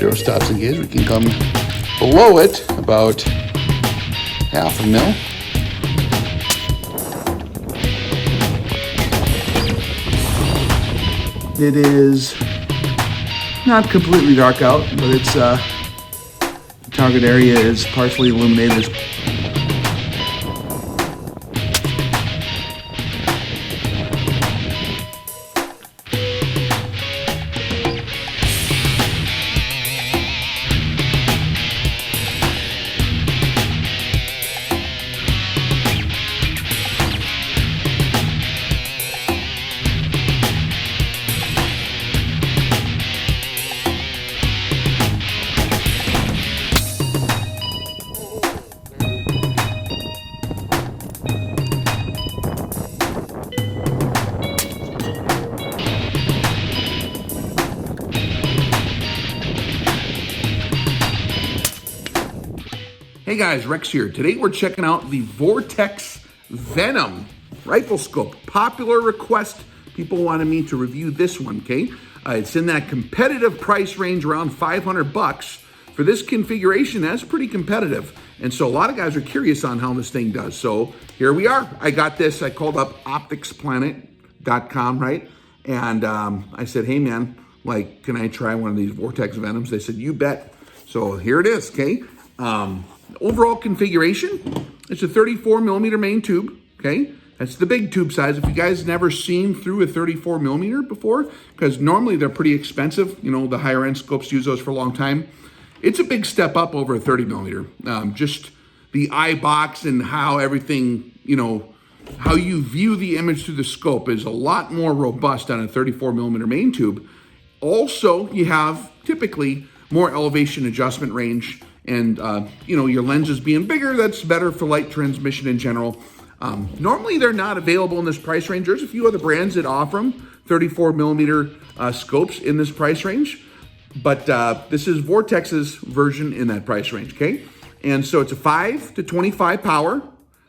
0 stops engaged. We can come below it about 1/2 mil. It is not completely dark out, but it's the target area is partially illuminated. Hey guys, Rex here. Today we're checking out the Vortex Venom rifle scope. Popular request. People wanted me to review this one, okay? It's in that competitive price range around 500 bucks. For this configuration, that's pretty competitive. And so a lot of guys are curious on how this thing does. So here we are. I got this. I called up OpticsPlanet.com, right? And I said, hey man, like, can I try one of these Vortex Venoms? They said, you bet. So here it is, okay? Overall configuration, it's a 34 millimeter main tube, okay? That's the big tube size. If you guys never seen through a 34 millimeter before, because normally they're pretty expensive, you know, the higher end scopes use those for a long time. It's a big step up over a 30 millimeter. Just the eye box and how everything, you know, how you view the image through the scope is a lot more robust on a 34 millimeter main tube. Also, you have typically more elevation adjustment range. And, you know, your lenses being bigger, that's better for light transmission in general. Normally, they're not available in this price range. There's a few other brands that offer them, 34 millimeter scopes in this price range. But this is Vortex's version in that price range, okay? And so it's a 5 to 25 power.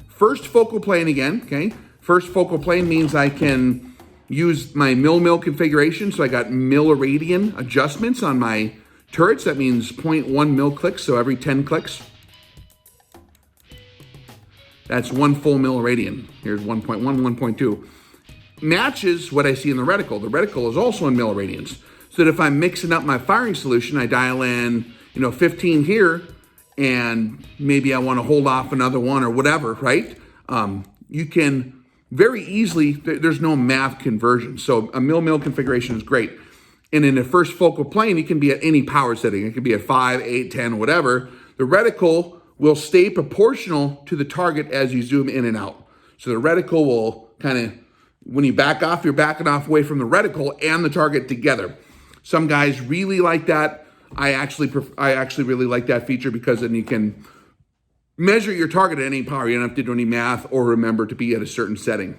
First focal plane again, okay? First focal plane means I can use my mil configuration. So I got milliradian adjustments on my turrets. That means 0.1 mil clicks, so every 10 clicks. That's 1 full milliradian. Here's 1.1, 1.2. Matches what I see in the reticle. The reticle is also in milliradians. So that if I'm mixing up my firing solution, I dial in, you know, 15 here, and maybe I want to hold off another one or whatever, right? You can very easily, there's no math conversion. So a mil configuration is great. And in the first focal plane, it can be at any power setting. It can be at 5, 8, 10, whatever. The reticle will stay proportional to the target as you zoom in and out. So the reticle will kind of, when you back off, you're backing off away from the reticle and the target together. Some guys really like that. I actually really like that feature because then you can measure your target at any power. You don't have to do any math or remember to be at a certain setting.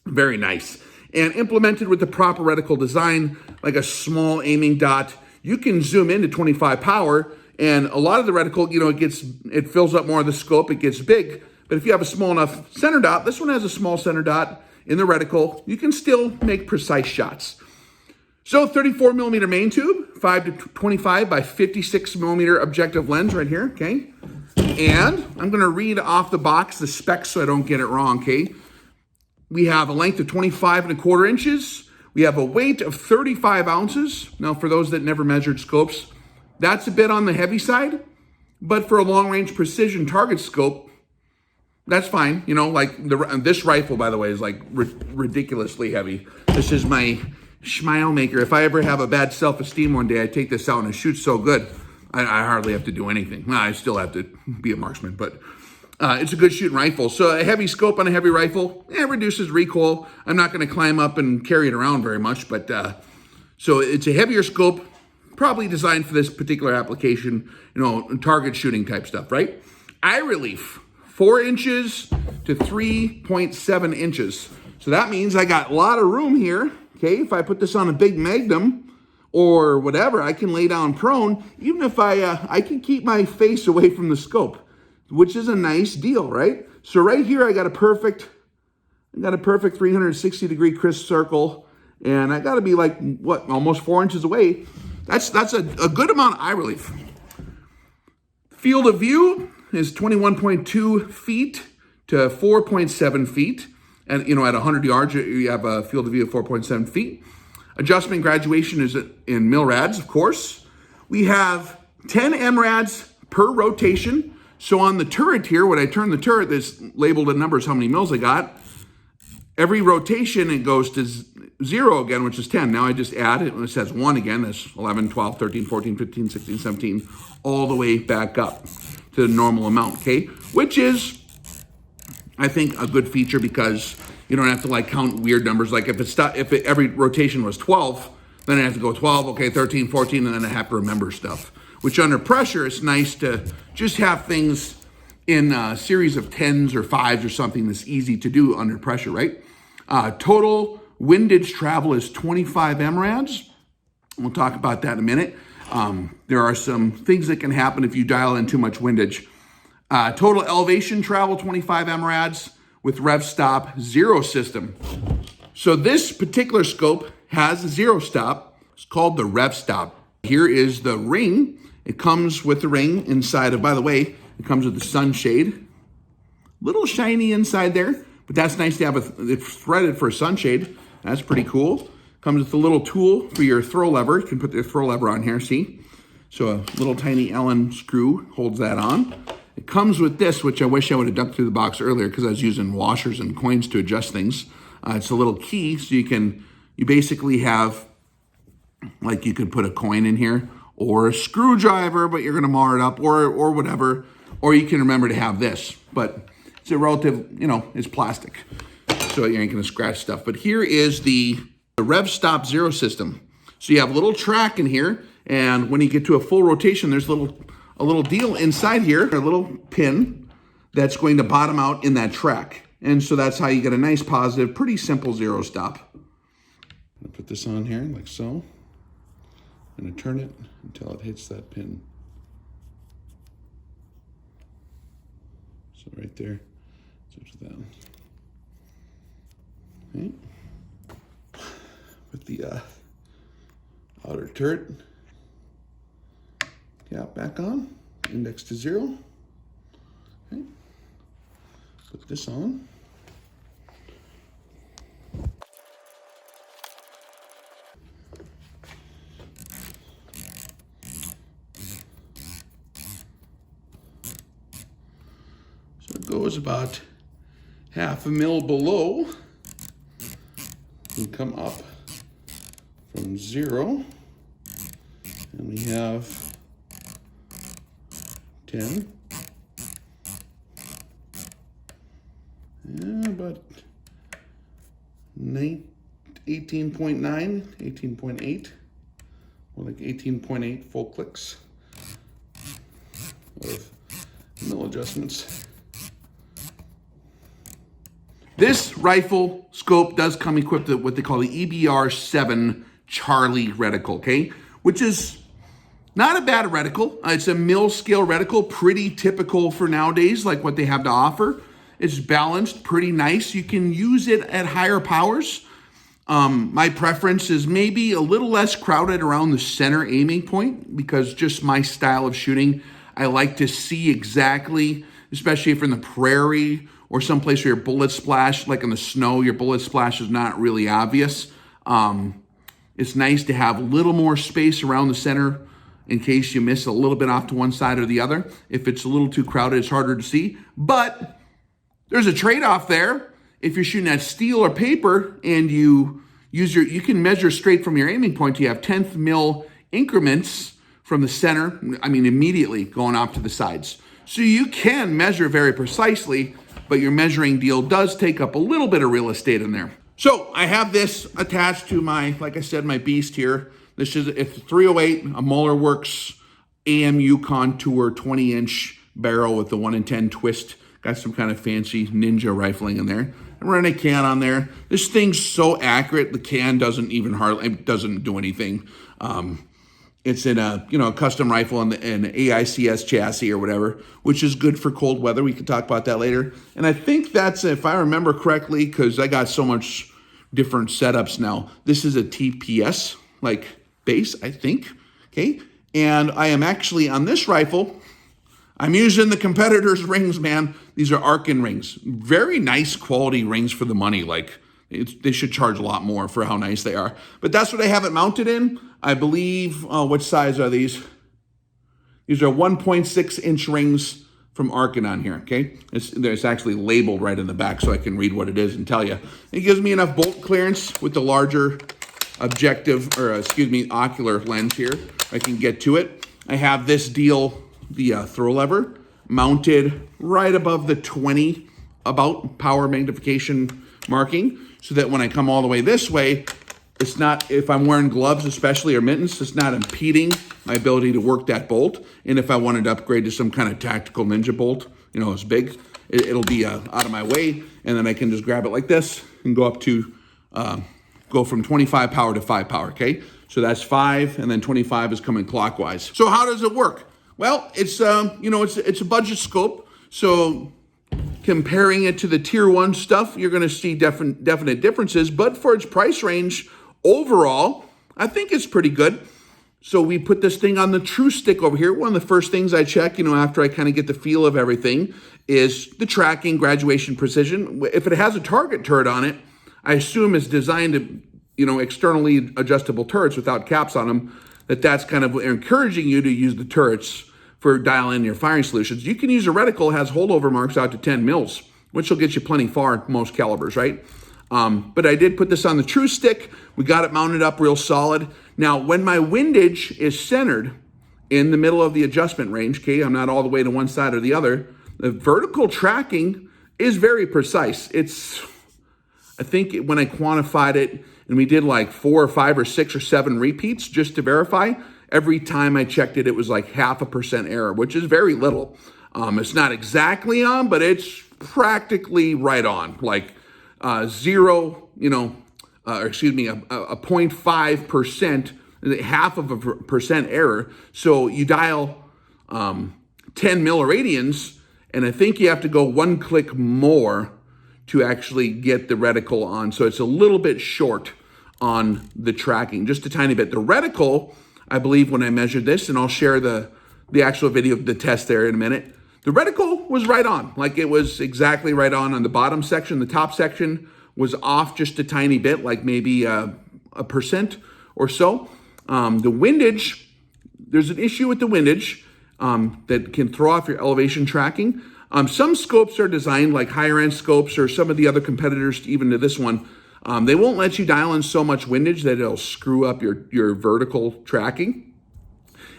Very nice. And implemented with the proper reticle design, like a small aiming dot, you can zoom into 25 power, and a lot of the reticle, you know, it fills up more of the scope, it gets big. But if you have a small enough center dot, this one has a small center dot in the reticle, you can still make precise shots. So 34 millimeter main tube, 5 to 25 by 56 millimeter objective lens right here, okay? And I'm gonna read off the box the specs so I don't get it wrong, okay? We have a length of 25¼ inches. We have a weight of 35 ounces. Now, for those that never measured scopes, that's a bit on the heavy side, but for a long-range precision target scope, that's fine. You know, like this rifle, by the way, is like ridiculously heavy. This is my smile maker. If I ever have a bad self-esteem one day, I take this out and it shoots so good, I hardly have to do anything. Well, I still have to be a marksman, but it's a good shooting rifle. So a heavy scope on a heavy rifle, it reduces recoil. I'm not going to climb up and carry it around very much, but so it's a heavier scope, probably designed for this particular application, you know, target shooting type stuff, right? Eye relief, 4 inches to 3.7 inches. So that means I got a lot of room here, okay? If I put this on a big Magnum or whatever, I can lay down prone, even if I can keep my face away from the scope, which is a nice deal, right? So right here, I got a perfect 360 degree crisp circle, and I gotta be like, what, almost 4 inches away. that's a good amount of eye relief. Field of view is 21.2 feet to 4.7 feet. And, at 100 yards, you have a field of view of 4.7 feet. Adjustment graduation is in milrads, of course. We have 10 MRADs per rotation. So on the turret here, when I turn the turret, there's labeled in numbers how many mils I got. Every rotation, it goes to 0 again, which is 10. Now I just add it, and it says 1 again. That's 11, 12, 13, 14, 15, 16, 17, all the way back up to the normal amount, okay? Which is, I think, a good feature because you don't have to like count weird numbers. Like if every rotation was 12, then I have to go 12, okay, 13, 14, and then I have to remember stuff. Which under pressure, it's nice to just have things in a series of 10s or 5s or something that's easy to do under pressure, right? Total windage travel is 25 MRADs. We'll talk about that in a minute. There are some things that can happen if you dial in too much windage. Total elevation travel, 25 MRADs with RevStop Zero System. So this particular scope has a zero stop. It's called the RevStop. Here is the ring. It comes with the ring inside of, by the way, it comes with the sunshade. Little shiny inside there, but that's nice to have it's threaded for a sunshade. That's pretty cool. Comes with a little tool for your throw lever. You can put the throw lever on here, see? So a little tiny Allen screw holds that on. It comes with this, which I wish I would have ducked through the box earlier because I was using washers and coins to adjust things. It's a little key, so you basically have, like you could put a coin in here or a screwdriver, but you're gonna mar it up or whatever. Or you can remember to have this, but it's a relative, it's plastic. So you ain't gonna scratch stuff. But here is the RevStop Zero System. So you have a little track in here, and when you get to a full rotation, there's a little deal inside here, a little pin that's going to bottom out in that track. And so that's how you get a nice positive, pretty simple zero stop. I'm gonna put this on here like so. I'm gonna turn it until it hits that pin. So right there, switch that. Okay. With the outer turret cap back on, index to 0. Okay. Put this on. So it goes about half a mil below and come up from 0. And we have 10. Yeah, about 18.9, 18.8, or like 18.8 full clicks of mil adjustments. This rifle scope does come equipped with what they call the EBR-7 Charlie reticle, okay? Which is not a bad reticle. It's a mil scale reticle, pretty typical for nowadays, like what they have to offer. It's balanced, pretty nice. You can use it at higher powers. My preference is maybe a little less crowded around the center aiming point because just my style of shooting, I like to see exactly, especially if you're in the prairie or someplace where your bullet splash, like in the snow, your bullet splash is not really obvious. It's nice to have a little more space around the center in case you miss a little bit off to one side or the other. If it's a little too crowded, it's harder to see. But there's a trade-off there. If you're shooting at steel or paper and you can measure straight from your aiming point. You have 10th mil increments from the center, immediately going off to the sides. So you can measure very precisely, but your measuring deal does take up a little bit of real estate in there. So I have this attached to my, like I said, my beast here. This is, it's 308, a Moeller Works AMU Contour 20-inch barrel with the 1 in 10 twist. Got some kind of fancy ninja rifling in there. I'm running a can on there. This thing's so accurate, the can doesn't do anything. It's in a custom rifle in an AICS chassis or whatever, which is good for cold weather. We can talk about that later. And I think that's, if I remember correctly, because I got so much different setups now, this is a TPS like base, I think. okay? And I am actually, on this rifle, I'm using the competitor's rings, man. These are Arkin rings. Very nice quality rings for the money. Like, they should charge a lot more for how nice they are. But that's what I have it mounted in. I believe, what size are these? These are 1.6-inch rings from Arkin on here, okay? It's actually labeled right in the back so I can read what it is and tell you. It gives me enough bolt clearance with the larger objective, or excuse me, ocular lens here. I can get to it. I have this deal, the throw lever, mounted right above the 20 about power magnification marking, so that when I come all the way this way, it's not, if I'm wearing gloves especially or mittens, it's not impeding my ability to work that bolt. And if I wanted to upgrade to some kind of tactical ninja bolt, you know, it's big, it'll be out of my way, and then I can just grab it like this and go up to, go from 25 power to 5 power, okay? So that's 5, and then 25 is coming clockwise. So how does it work? Well, it's, you know, it's a budget scope, so comparing it to the tier 1 stuff, you're going to see definite differences, but for its price range overall, I think it's pretty good. So we put this thing on the true stick over here. One of the first things I check, you know, after I kind of get the feel of everything, is the tracking, graduation, precision. If it has a target turret on it, I assume it's designed to, you know, externally adjustable turrets without caps on them, that's kind of encouraging you to use the turrets for dialing your firing solutions. You can use a reticle, has holdover marks out to 10 mils, which will get you plenty far in most calibers, right? But I did put this on the true stick. We got it mounted up real solid. Now, when my windage is centered in the middle of the adjustment range, okay, I'm not all the way to one side or the other, the vertical tracking is very precise. I think when I quantified it, and we did like 4 or 5 or 6 or 7 repeats just to verify, every time I checked it, it was like 0.5% error, which is very little. It's not exactly on, but it's practically right on. Like zero, you know, or excuse me, a 0.5%, half of a percent error. So you dial 10 milliradians, and I think you have to go 1 click more to actually get the reticle on. So it's a little bit short on the tracking, just a tiny bit. The reticle, I believe when I measured this, and I'll share the actual video of the test there in a minute, the reticle was right on. Like, it was exactly right on the bottom section. The top section was off just a tiny bit, like maybe a percent or so. The windage, there's an issue with the windage that can throw off your elevation tracking. Some scopes are designed, like higher end scopes or some of the other competitors, even to this one, they won't let you dial in so much windage that it'll screw up your vertical tracking.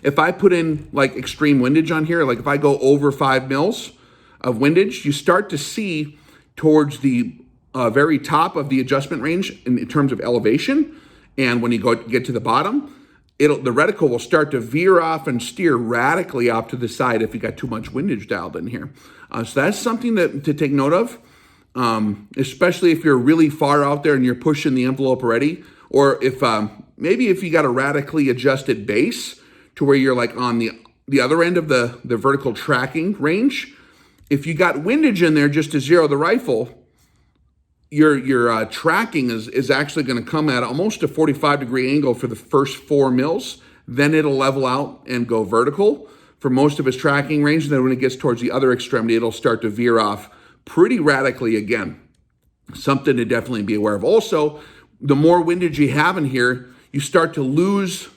If I put in like extreme windage on here, like if I go over 5 mils of windage, you start to see towards the very top of the adjustment range in terms of elevation. And when you get to the bottom, the reticle will start to veer off and steer radically off to the side if you got too much windage dialed in here. So that's something to take note of, especially if you're really far out there and you're pushing the envelope already, or if maybe if you got a radically adjusted base to where you're like on the other end of the vertical tracking range. If you got windage in there just to zero the rifle, your tracking is actually going to come at almost a 45-degree angle for the first 4 mils. Then it'll level out and go vertical for most of its tracking range. And then when it gets towards the other extremity, it'll start to veer off pretty radically again. Something to definitely be aware of. Also, the more windage you have in here, you start to lose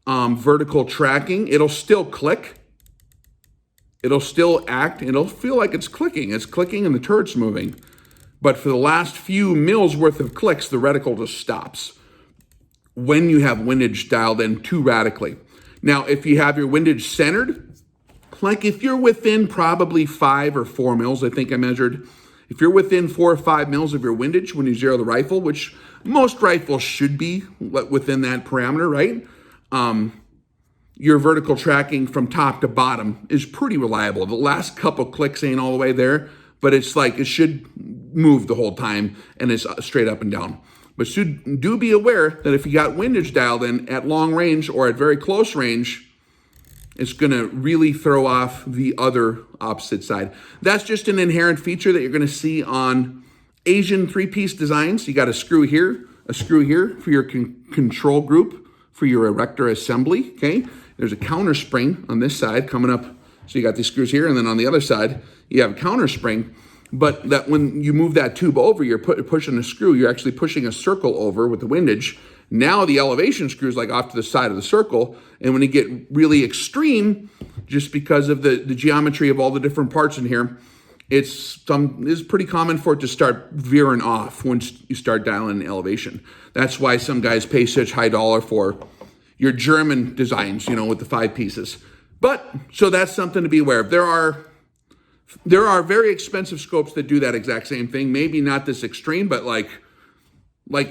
vertical tracking. It'll still click. It'll still act. It'll feel like it's clicking. It's clicking and the turret's moving. But for the last few mils worth of clicks, the reticle just stops when you have windage dialed in too radically. Now, if you have your windage centered, like if you're within probably 5 or 4 mils, I think I measured, if you're within 4 or 5 mils of your windage when you zero the rifle, which most rifles should be within that parameter, right? Your vertical tracking from top to bottom is pretty reliable. The last couple clicks ain't all the way there, but it's like it should move the whole time and it's straight up and down. But do be aware that if you got windage dialed in at long range or at very close range, it's going to really throw off the other opposite side. That's just an inherent feature that you're going to see on Asian 3-piece designs. You got a screw here for your control group for your erector assembly, okay? There's a counter spring on this side coming up. So you got these screws here, and then on the other side, you have a counter spring. But that when you move that tube over, you're pushing a screw. You're actually pushing a circle over with the windage. Now the elevation screw is like off to the side of the circle. And when you get really extreme, just because of the geometry of all the different parts in here, it's pretty common for it to start veering off once you start dialing in elevation. That's why some guys pay such high dollar for your German designs, you know, with the 5 pieces. But, so that's something to be aware of. There are very expensive scopes that do that exact same thing. Maybe not this extreme, but like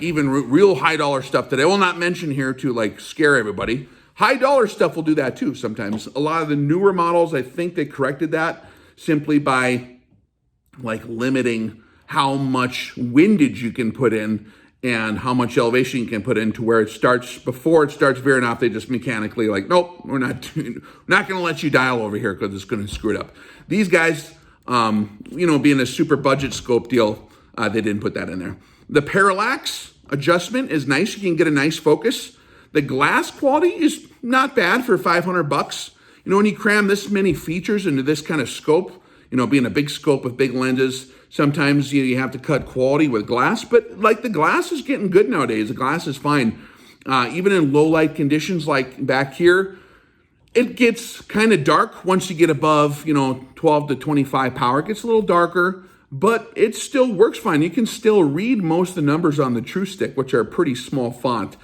even real high dollar stuff that I will not mention here to like scare everybody. High dollar stuff will do that too sometimes. A lot of the newer models, I think they corrected that simply by like limiting how much windage you can put in and how much elevation you can put in to where it starts, before it starts veering off, they just mechanically like, nope, we're not going to let you dial over here because it's going to screw it up. These guys, you know, being a super budget scope deal, they didn't put that in there. The Parallax Adjustment is nice. You can get a nice focus. The glass quality is not bad for $500. You know, when you cram this many features into this kind of scope, you know, being a big scope with big lenses, sometimes you have to cut quality with glass, but like the glass is getting good nowadays. The glass is fine. Even in low light conditions like back here, it gets kind of dark once you get above, you know, 12 to 25 power. It gets a little darker, but it still works fine. You can still read most of the numbers on the True Stick, which are a pretty small font.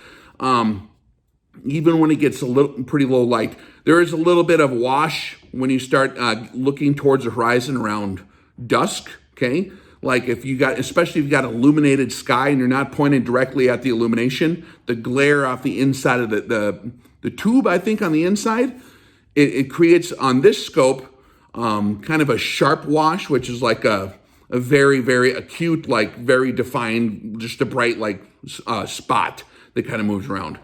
Even when it gets pretty low light, there is a little bit of wash when you start looking towards the horizon around dusk. Okay, like especially if you got illuminated sky and you're not pointing directly at the illumination, the glare off the inside of the tube, I think on the inside, it creates on this scope kind of a sharp wash, which is like a very, very acute, like very defined, just a bright like spot that kind of moves around.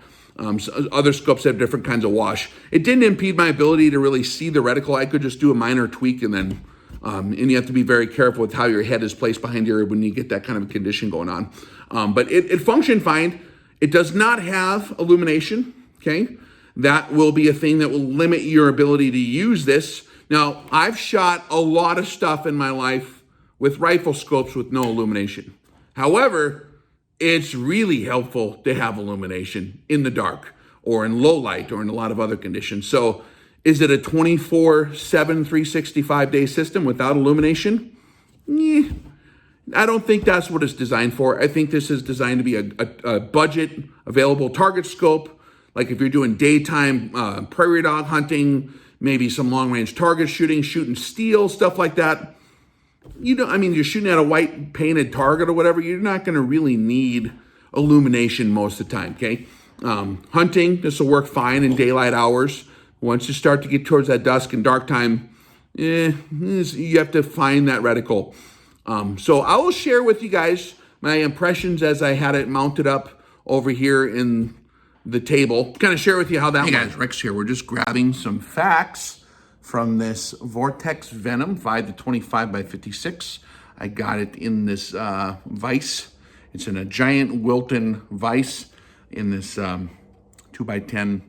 So other scopes have different kinds of wash. It didn't impede my ability to really see the reticle. I could just do a minor tweak and then, and you have to be very careful with how your head is placed behind your ear when you get that kind of a condition going on. But it functioned fine. It does not have illumination, okay? That will be a thing that will limit your ability to use this. Now, I've shot a lot of stuff in my life with rifle scopes with no illumination. However, it's really helpful to have illumination in the dark or in low light or in a lot of other conditions. So is it a 24/7, 365-day system without illumination? I don't think that's what it's designed for. I think this is designed to be a budget available target scope. Like if you're doing daytime prairie dog hunting, maybe some long-range target shooting steel, stuff like that. You know, I mean, you're shooting at a white painted target or whatever, you're not going to really need illumination most of the time, okay? Hunting, this will work fine in daylight hours. Once you start to get towards that dusk and dark time, you have to find that reticle. So I will share with you guys my impressions as I had it mounted up over here in the table. Kind of share with you how that went. Hey guys, Rex here. We're just grabbing some facts from this Vortex Venom 5-25x56. I got it in this vise. It's in a giant Wilton vise in this 2x10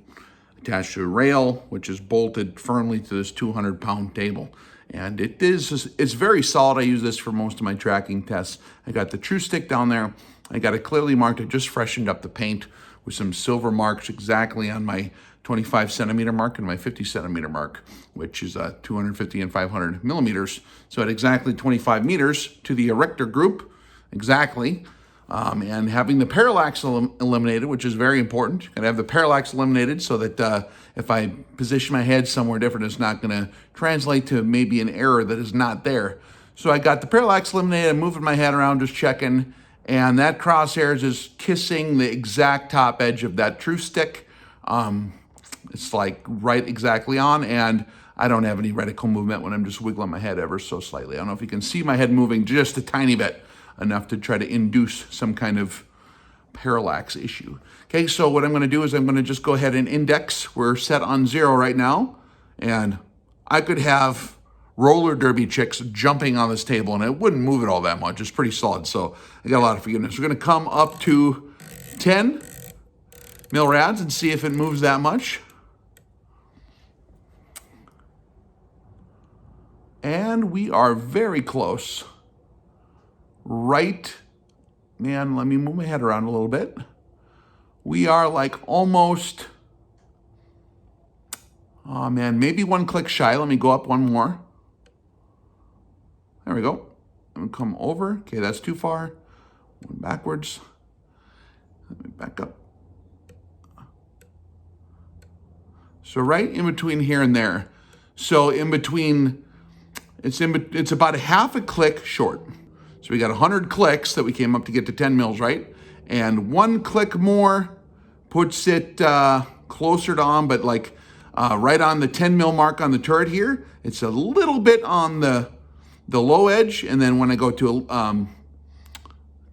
attached to a rail, which is bolted firmly to this 200-pound table. And it's very solid. I use this for most of my tracking tests. I got the True Stick down there. I got it clearly marked. I just freshened up the paint with some silver marks exactly on my 25 centimeter mark and my 50 centimeter mark, which is 250 and 500 millimeters. So at exactly 25 meters to the erector group, exactly. And having the parallax eliminated, which is very important. Gotta have the parallax eliminated so that if I position my head somewhere different, it's not gonna translate to maybe an error that is not there. So I got the parallax eliminated, I'm moving my head around, just checking, and that crosshairs is kissing the exact top edge of that True Stick. It's like right exactly on, and I don't have any reticle movement when I'm just wiggling my head ever so slightly. I don't know if you can see my head moving just a tiny bit, enough to try to induce some kind of parallax issue. Okay, so what I'm going to do is I'm going to just go ahead and index. We're set on 0 right now, and I could have roller derby chicks jumping on this table, and it wouldn't move it all that much. It's pretty solid, so I got a lot of forgiveness. We're going to come up to 10, mil rads and see if it moves that much. And we are very close. Right, man, let me move my head around a little bit. We are like almost, oh man, maybe one click shy. Let me go up one more. There we go. I'm gonna come over. Okay, that's too far. One backwards. Let me back up. So right in between here and there. So in between, it's about a half a click short. So we got 100 clicks that we came up to get to 10 mils, right? And one click more puts it closer to on, but like right on the 10 mil mark on the turret here. It's a little bit on the low edge, and then when I go to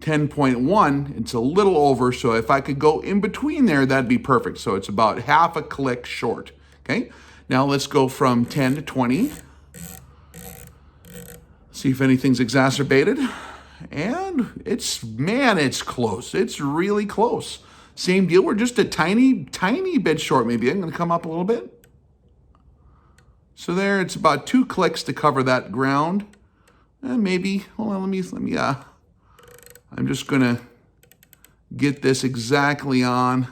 10.1, it's a little over. So if I could go in between there, that'd be perfect. So it's about half a click short. Okay. Now let's go from 10 to 20. See if anything's exacerbated. And it's close. It's really close. Same deal. We're just a tiny bit short. Maybe I'm going to come up a little bit. So there, it's about 2 clicks to cover that ground. And maybe, hold on, let me, I'm just going to get this exactly on.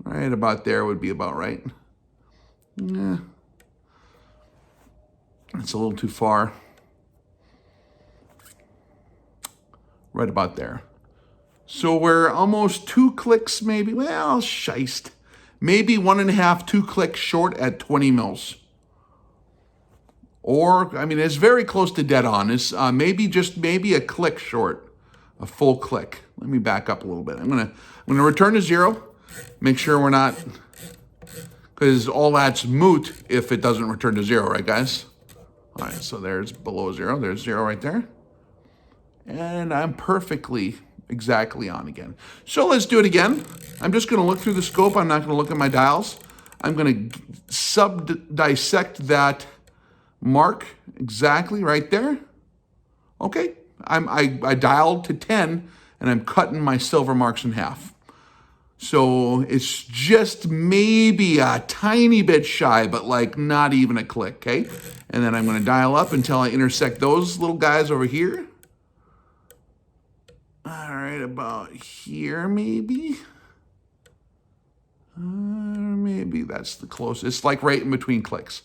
Right about there would be about right. Yeah. It's a little too far. Right about there. So we're almost 2 clicks maybe, well, shiced. Maybe 1.5, 2 clicks short at 20 mils. Or, I mean, it's very close to dead on. It's maybe a click short, a full click. Let me back up a little bit. I'm gonna return to 0. Make sure we're not, because all that's moot if it doesn't return to 0, right, guys? All right, so there's below 0. There's 0 right there. And I'm perfectly exactly on again. So let's do it again. I'm just going to look through the scope. I'm not going to look at my dials. I'm going to dissect that mark exactly right there. Okay, I dialed to 10, and I'm cutting my silver marks in half. So it's just maybe a tiny bit shy, but like not even a click, okay? And then I'm going to dial up until I intersect those little guys over here. All right, about here maybe. Maybe that's the closest. It's like right in between clicks.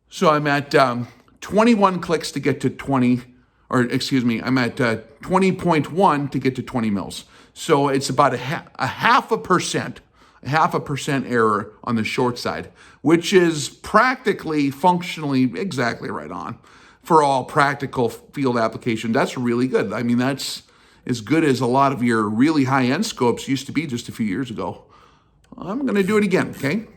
So I'm at 21 clicks to get to 20, or excuse me, I'm at 20.1 to get to 20 mils. So it's about a half a percent error on the short side, which is practically, functionally, exactly right on for all practical field application. That's really good. I mean, that's as good as a lot of your really high-end scopes used to be just a few years ago. I'm going to do it again, okay?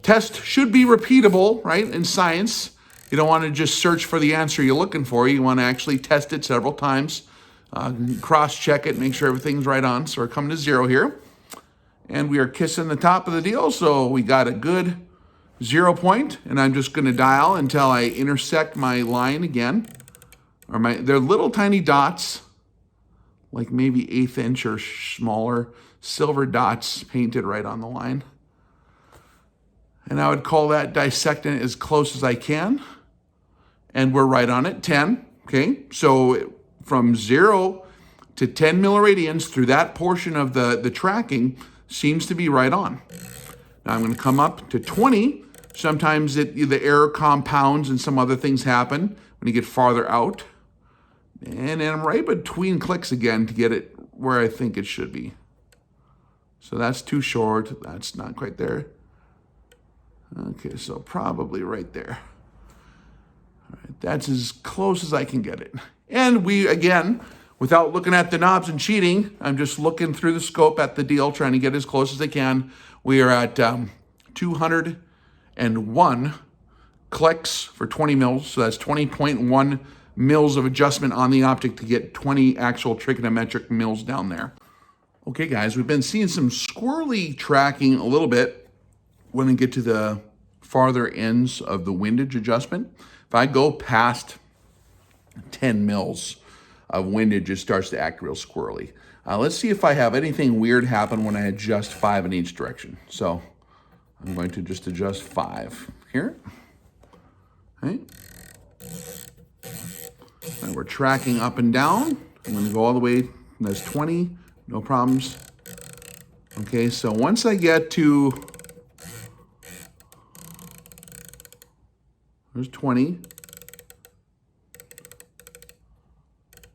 Test should be repeatable, right, in science. You don't want to just search for the answer you're looking for. You want to actually test it several times. Cross-check it, make sure everything's right on. So we're coming to 0 here. And we are kissing the top of the deal. So we got a good 0 point. And I'm just going to dial until I intersect my line again. They're little tiny dots, like maybe 1/8 inch or smaller, silver dots painted right on the line. And I would call that dissecting it as close as I can. And we're right on it, 10, okay? So from 0 to 10 milliradians through that portion of the tracking seems to be right on. Now I'm going to come up to 20. Sometimes the error compounds and some other things happen when you get farther out. And then I'm right between clicks again to get it where I think it should be. So that's too short. That's not quite there. Okay, so probably right there. All right, that's as close as I can get it. And we, again, without looking at the knobs and cheating, I'm just looking through the scope at the deal, trying to get as close as I can. We are at 201 clicks for 20 mils, so that's 20.1 mils of adjustment on the optic to get 20 actual trigonometric mils down there. Okay, guys, we've been seeing some squirrely tracking a little bit when we get to the farther ends of the windage adjustment. If I go past 10 mils of windage, it starts to act real squirrely. Let's see if I have anything weird happen when I adjust 5 in each direction. So I'm going to just adjust 5 here. Okay. And we're tracking up and down. I'm going to go all the way. That's 20. No problems. Okay, so once I get to, there's 20.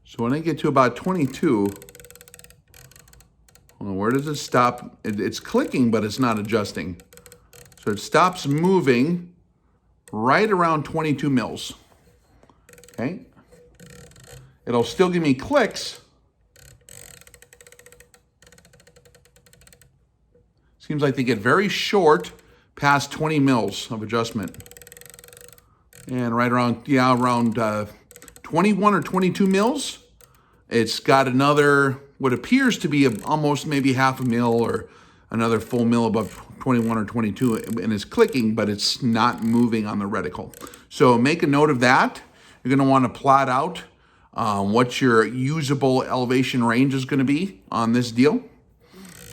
So when I get to about 22, well, where does it stop? It's clicking, but it's not adjusting. So it stops moving right around 22 mils. Okay. It'll still give me clicks. Seems like they get very short past 20 mils of adjustment. And right around, yeah, around 21 or 22 mils, it's got another, what appears to be almost maybe half a mil or another full mil above 21 or 22, and it's clicking, but it's not moving on the reticle. So make a note of that. You're going to want to plot out what your usable elevation range is going to be on this deal.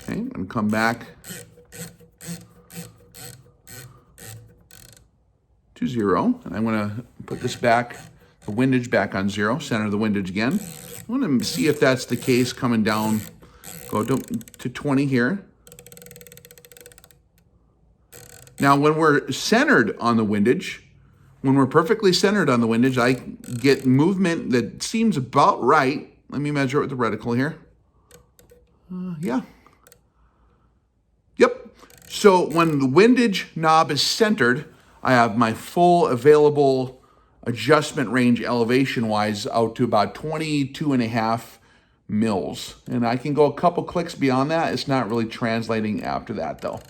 Okay, I'm going to come back to 0, and I'm going to put this back, the windage back on 0, center the windage again. I want to see if that's the case coming down, go to 20 here. Now, when we're centered on the windage, when we're perfectly centered on the windage, I get movement that seems about right. Let me measure it with the reticle here. Yeah. Yep. So when the windage knob is centered, I have my full available adjustment range elevation-wise out to about 22.5 mils. And I can go a couple clicks beyond that. It's not really translating after that, though.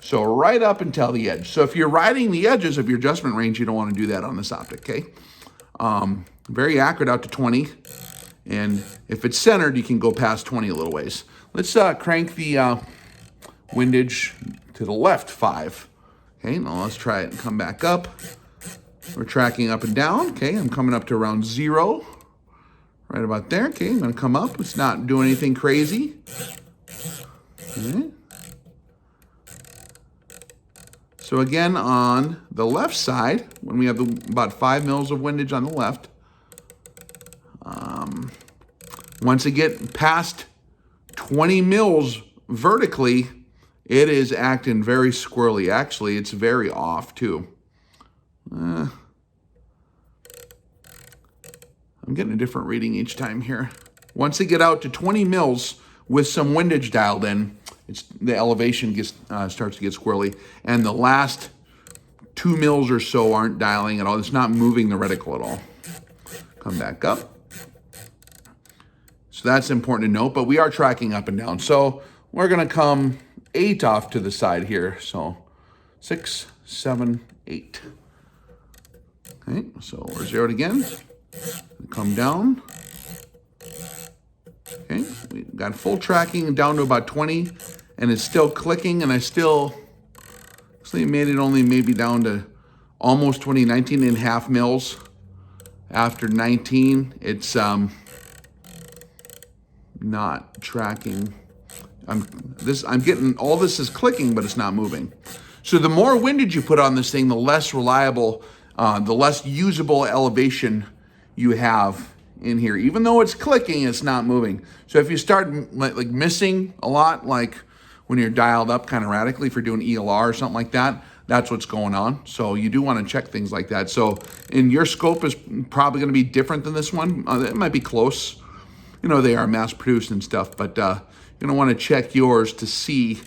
So right up until the edge. So if you're riding the edges of your adjustment range, you don't want to do that on this optic, okay? Very accurate out to 20. And if it's centered, you can go past 20 a little ways. Let's crank the windage to the left 5. Okay, now let's try it and come back up. We're tracking up and down. Okay, I'm coming up to around 0. Right about there. Okay, I'm going to come up. It's not doing anything crazy. Okay. So again, on the left side, when we have about 5 mils of windage on the left, once it gets past 20 mils vertically, it is acting very squirrely. Actually, it's very off too. I'm getting a different reading each time here. Once they get out to 20 mils with some windage dialed in, the elevation starts to get squirrely, and the last 2 mils or so aren't dialing at all. It's not moving the reticle at all. Come back up. So that's important to note, but we are tracking up and down. So we're going to come 8 off to the side here. So 6, 7, 8. Okay, so we're zeroed again. Come down. Okay, we got full tracking down to about 20, and it's still clicking, and I still actually made it only maybe down to almost 20, 19.5 mils. After 19, it's not tracking. I'm getting, all this is clicking, but it's not moving. So the more windage you put on this thing, the less reliable, the less usable elevation you have in here. Even though it's clicking, it's not moving. So if you start like missing a lot, like when you're dialed up kind of radically for doing ELR or something like that, that's what's going on. So you do want to check things like that. So in your scope is probably going to be different than this one. It might be close. You know, they are mass produced and stuff, but you're going to want to check yours to see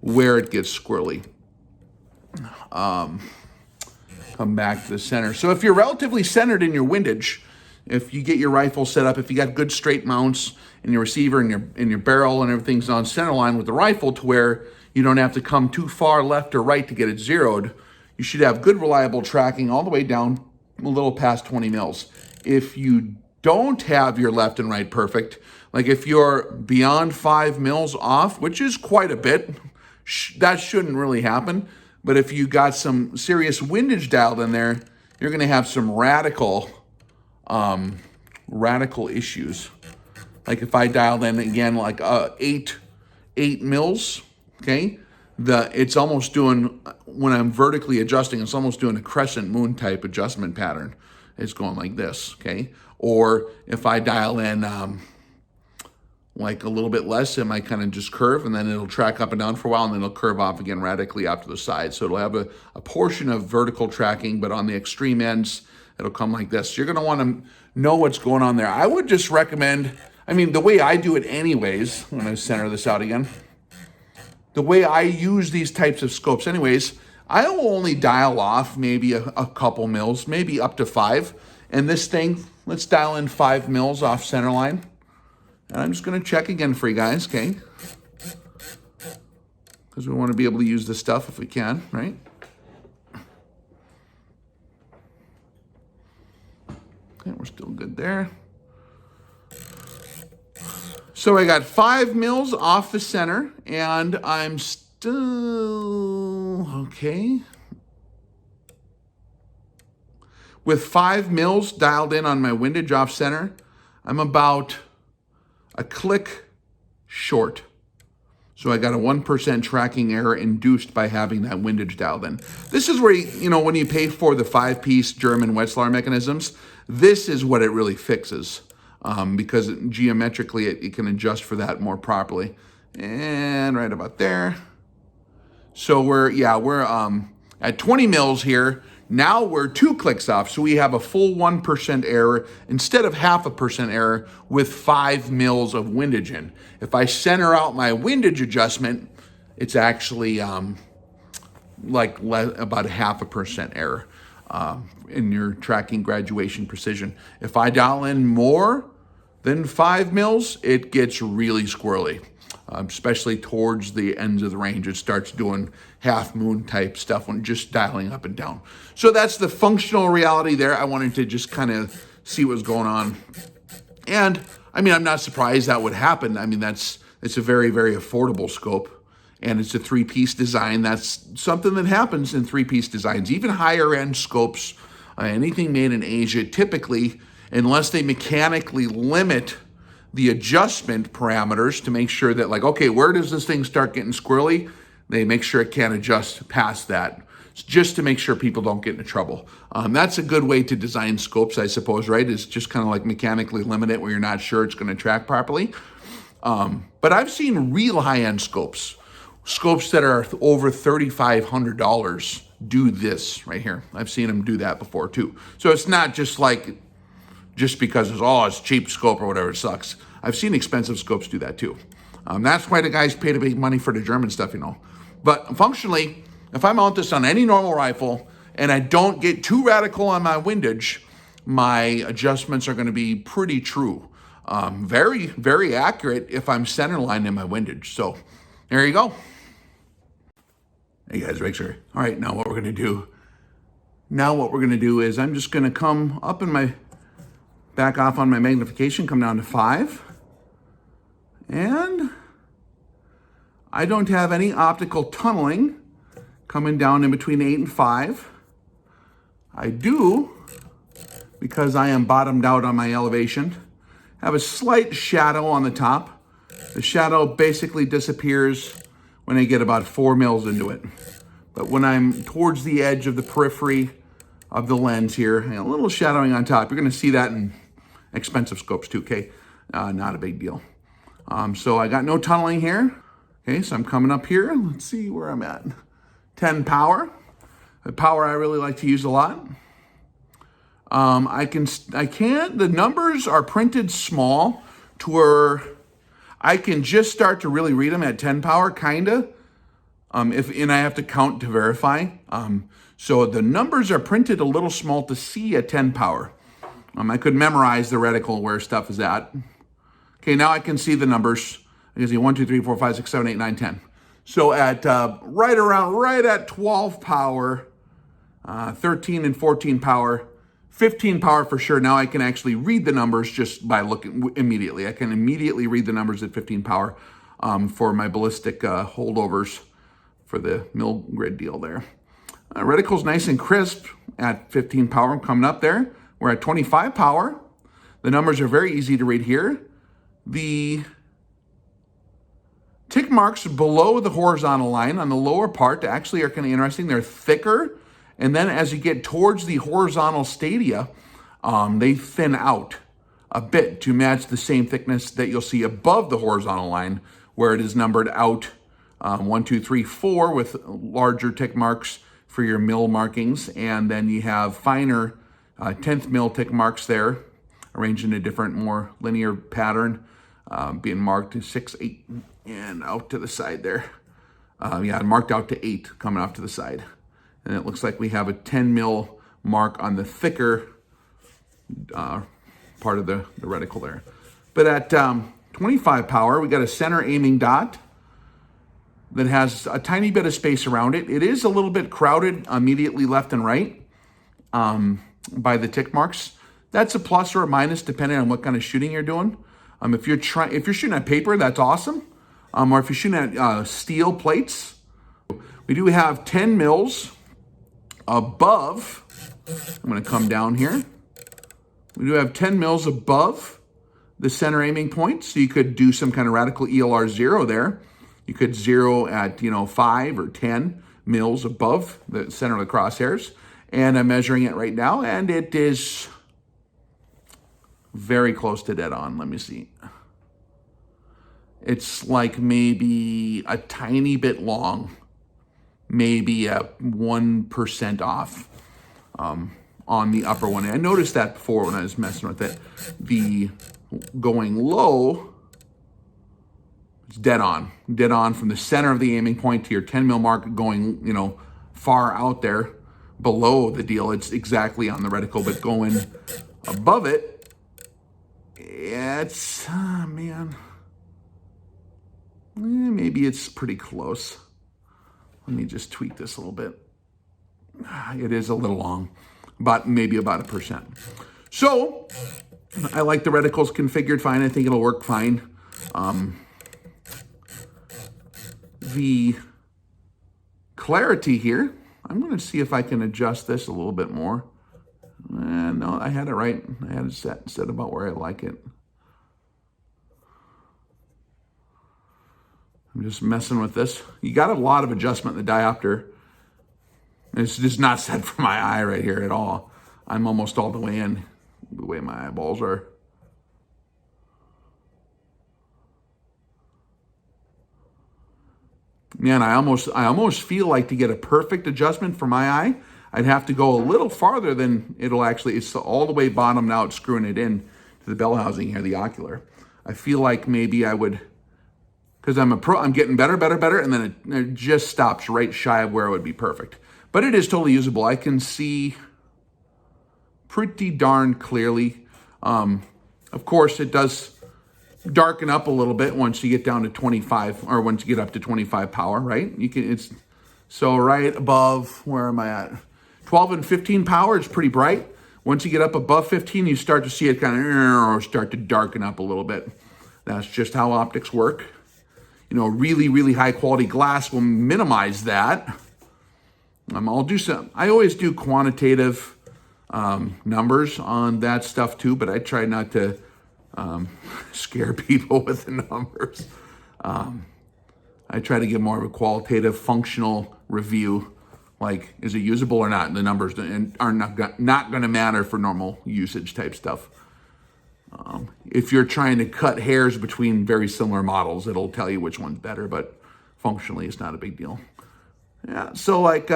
where it gets squirrely. Come back to the center. So if you're relatively centered in your windage, if you get your rifle set up, if you got good straight mounts in your receiver and your barrel and everything's on center line with the rifle to where you don't have to come too far left or right to get it zeroed, you should have good reliable tracking all the way down a little past 20 mils. If you don't have your left and right perfect, like if you're beyond 5 mils off, which is quite a bit, that shouldn't really happen. But if you got some serious windage dialed in there, you're going to have some radical issues. like if I dialed in again, like 8 mils, okay, it's almost doing, when I'm vertically adjusting, it's almost doing a crescent moon type adjustment pattern. It's going like this, okay? Or if I dial in like a little bit less, it might kind of just curve, and then it'll track up and down for a while, and then it'll curve off again radically out to the side. So it'll have a portion of vertical tracking, but on the extreme ends, it'll come like this. So you're gonna wanna know what's going on there. I would just recommend, I mean, the way I do it anyways, I'm gonna center this out again. The way I use these types of scopes anyways, I will only dial off maybe a couple mils, maybe up to 5. And this thing, let's dial in 5 mils off center line. And I'm just gonna check again for you guys, okay? Because we wanna be able to use this stuff if we can, right? Okay, we're still good there. So I got 5 mils off the center, and I'm still, okay. With 5 mils dialed in on my windage off center, I'm about a click short. So I got a 1% tracking error induced by having that windage dialed in. This is where, you know, when you pay for the 5-piece German Wetzlar mechanisms, this is what it really fixes. Because geometrically it can adjust for that more properly. And right about there. So we're at 20 mils here. Now we're 2 clicks off, so we have a full 1% error instead of 0.5% error with 5 mils of windage in. If I center out my windage adjustment, it's actually about 0.5% error in your tracking graduation precision. If I dial in more than 5 mils, it gets really squirrely, especially towards the ends of the range. It starts doing half moon type stuff when just dialing up and down. So that's the functional reality there. I wanted to just kind of see what's going on. And I mean, I'm not surprised that would happen. I mean, it's a very, very affordable scope, and it's a 3-piece design. That's something that happens in 3-piece designs. Even higher end scopes, anything made in Asia, typically, unless they mechanically limit the adjustment parameters to make sure that, like, okay, where does this thing start getting squirrely? They make sure it can't adjust past that, just to make sure people don't get into trouble. That's a good way to design scopes, I suppose, right? Is just kind of like mechanically limit it where you're not sure it's going to track properly. But I've seen real high-end scopes that are over $3,500 do this right here. I've seen them do that before too. So it's not just like, just because it's cheap scope or whatever, it sucks. I've seen expensive scopes do that too. That's why the guys pay the big money for the German stuff, you know. But functionally, if I mount this on any normal rifle and I don't get too radical on my windage, my adjustments are going to be pretty true. Very, very accurate if I'm center line in my windage. So there you go. Hey guys, Rex here. All right, now what we're going to do is I'm just going to come up in my back off on my magnification, come down to 5. And I don't have any optical tunneling coming down in between 8 and 5. I do, because I am bottomed out on my elevation, have a slight shadow on the top. The shadow basically disappears when I get about 4 mils into it. But when I'm towards the edge of the periphery of the lens here, a little shadowing on top. You're going to see that in expensive scopes too, okay? Not a big deal. So I got no tunneling here. Okay, so I'm coming up here. Let's see where I'm at. 10 power. The power I really like to use a lot. The numbers are printed small to where I can just start to really read them at 10 power, kinda. And I have to count to verify. So the numbers are printed a little small to see at 10 power. I could memorize the reticle where stuff is at. Okay, now I can see the numbers. I can see 1, 2, 3, 4, 5, 6, 7, 8, 9, 10. So at right at 12 power, 13 and 14 power, 15 power for sure. Now I can actually read the numbers just by looking immediately. I can immediately read the numbers at 15 power for my ballistic holdovers for the mill grid deal there. Reticle's nice and crisp at 15 power. I'm coming up there. We're at 25 power. The numbers are very easy to read here. The tick marks below the horizontal line on the lower part actually are kind of interesting. They're thicker, and then as you get towards the horizontal stadia, they thin out a bit to match the same thickness that you'll see above the horizontal line, where it is numbered out 1, 2, 3, 4 with larger tick marks for your mil markings, and then you have finer 10th mil tick marks there, arranged in a different, more linear pattern, being marked to 6, 8, and out to the side there. Marked out to 8 coming off to the side. And it looks like we have a 10 mil mark on the thicker part of the reticle there. But at 25 power, we got a center aiming dot that has a tiny bit of space around it. It is a little bit crowded immediately left and right by the tick marks. That's a plus or a minus depending on what kind of shooting you're doing. If you're shooting at paper, that's awesome. Or if you're shooting at steel plates, we do have 10 mils above. I'm going to come down here. We do have 10 mils above the center aiming point, so you could do some kind of radical ELR 0 there. You could zero at 5 or 10 mils above the center of the crosshairs. And I'm measuring it right now, and it is very close to dead on. Let me see. It's like maybe a tiny bit long, maybe a 1% off on the upper one. I noticed that before when I was messing with it. The going low, it's dead on from the center of the aiming point to your 10 mil mark, going far out there below the deal. It's exactly on the reticle, but going above it, it's maybe it's pretty close. Let me just tweak this a little bit. It is a little long, but maybe about 1%. So I like the reticles configured fine. I think it'll work fine. The clarity here, I'm going to see if I can adjust this a little bit more. No, I had it right. I had it set about where I like it. I'm just messing with this. You got a lot of adjustment in the diopter. It's just not set for my eye right here at all. I'm almost all the way in, the way my eyeballs are. Man, I almost feel like to get a perfect adjustment for my eye, I'd have to go a little farther than it'll actually, it's all the way bottomed out, screwing it in to the bell housing here, the ocular. I feel like maybe I would, because I'm a pro, I'm getting better, and then it just stops right shy of where it would be perfect. But it is totally usable. I can see pretty darn clearly. Of course, it does darken up a little bit once you get down to 25, or once you get up to 25 power, right? It's so right above, where am I at? 12 and 15 power is pretty bright. Once you get up above 15, you start to see it kind of start to darken up a little bit. That's just how optics work. Really, really high quality glass will minimize that. I always do quantitative numbers on that stuff too, but I try not to scare people with the numbers. I try to give more of a qualitative, functional review, like is it usable or not. And the numbers are not going to matter for normal usage type stuff. If you're trying to cut hairs between very similar models, it'll tell you which one's better, but functionally it's not a big deal. Yeah, so like,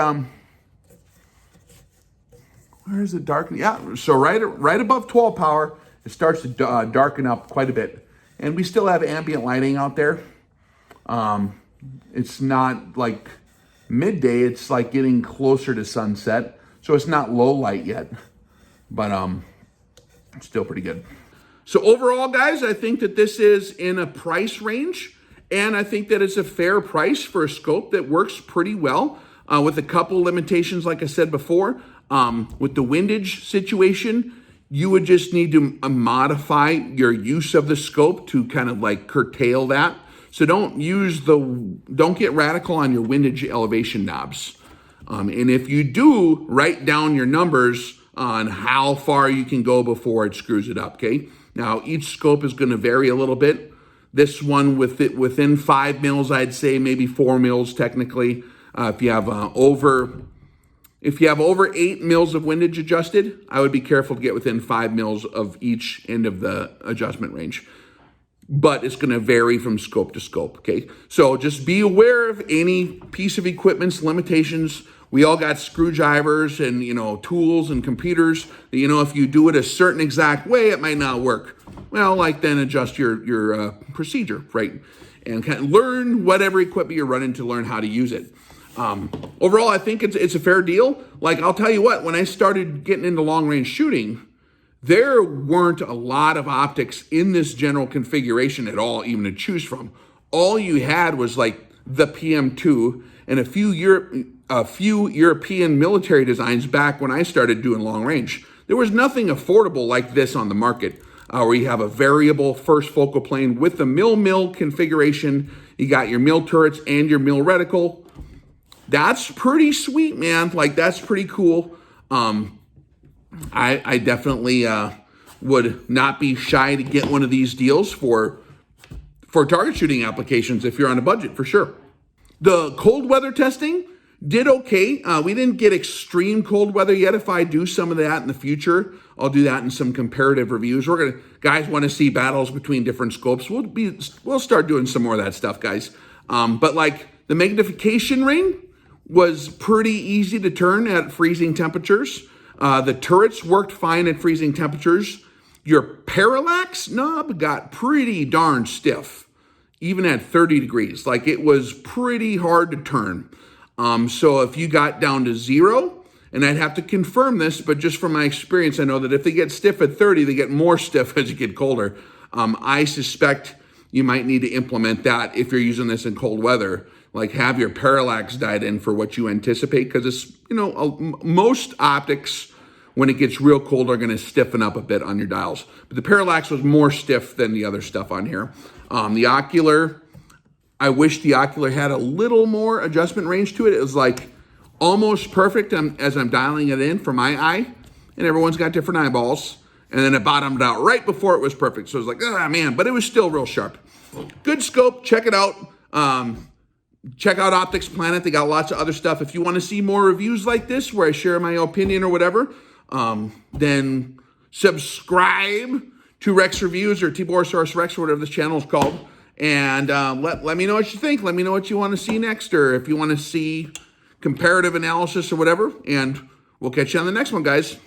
where's the darkening? Yeah, so right above 12 power, it starts to darken up quite a bit. And we still have ambient lighting out there. It's not like midday, it's like getting closer to sunset. So it's not low light yet, but it's still pretty good. So overall, guys, I think that this is in a price range, and I think that it's a fair price for a scope that works pretty well with a couple limitations, like I said before. With the windage situation, you would just need to modify your use of the scope to kind of like curtail that. So don't get radical on your windage elevation knobs. And if you do write down your numbers on how far you can go before it screws it up, okay? Now, each scope is going to vary a little bit. This one within 5 mils, I'd say maybe 4 mils technically. If you have over 8 mils of windage adjusted, I would be careful to get within 5 mils of each end of the adjustment range. But it's going to vary from scope to scope, okay? So just be aware of any piece of equipment's limitations. We all got screwdrivers and, tools and computers that, if you do it a certain exact way, it might not work. Well, then adjust your procedure, right? And kind of learn whatever equipment you're running to learn how to use it. Overall, I think it's a fair deal. I'll tell you what, when I started getting into long range shooting, there weren't a lot of optics in this general configuration at all, even to choose from. All you had was the PM2 and a few European military designs back when I started doing long range. There was nothing affordable like this on the market, where you have a variable first focal plane with the mil configuration. You got your mil turrets and your mil reticle. That's pretty sweet, man. That's pretty cool. I definitely would not be shy to get one of these deals for target shooting applications if you're on a budget, for sure. The cold weather testing did okay. We didn't get extreme cold weather yet. If I do some of that in the future, I'll do that in some comparative reviews. Guys want to see battles between different scopes. We'll start doing some more of that stuff, guys. But the magnification ring was pretty easy to turn at freezing temperatures. The turrets worked fine at freezing temperatures. Your parallax knob got pretty darn stiff, even at 30 degrees. It was pretty hard to turn. So if you got down to 0, and I'd have to confirm this, but just from my experience, I know that if they get stiff at 30, they get more stiff as you get colder. I suspect you might need to implement that if you're using this in cold weather. Have your parallax dialed in for what you anticipate, because it's, most optics, when it gets real cold, are going to stiffen up a bit on your dials. But the parallax was more stiff than the other stuff on here. The ocular, I wish the ocular had a little more adjustment range to it. It was almost perfect as I'm dialing it in for my eye, and everyone's got different eyeballs. And then it bottomed out right before it was perfect. So it was man, but it was still real sharp. Good scope, check it out. Check out OpticsPlanet. They got lots of other stuff. If you want to see more reviews like this where I share my opinion or whatever, then subscribe to Rex Reviews or TiborasaurusRex or whatever this channel is called. And let me know what you think. Let me know what you want to see next, or if you want to see comparative analysis or whatever. And we'll catch you on the next one, guys.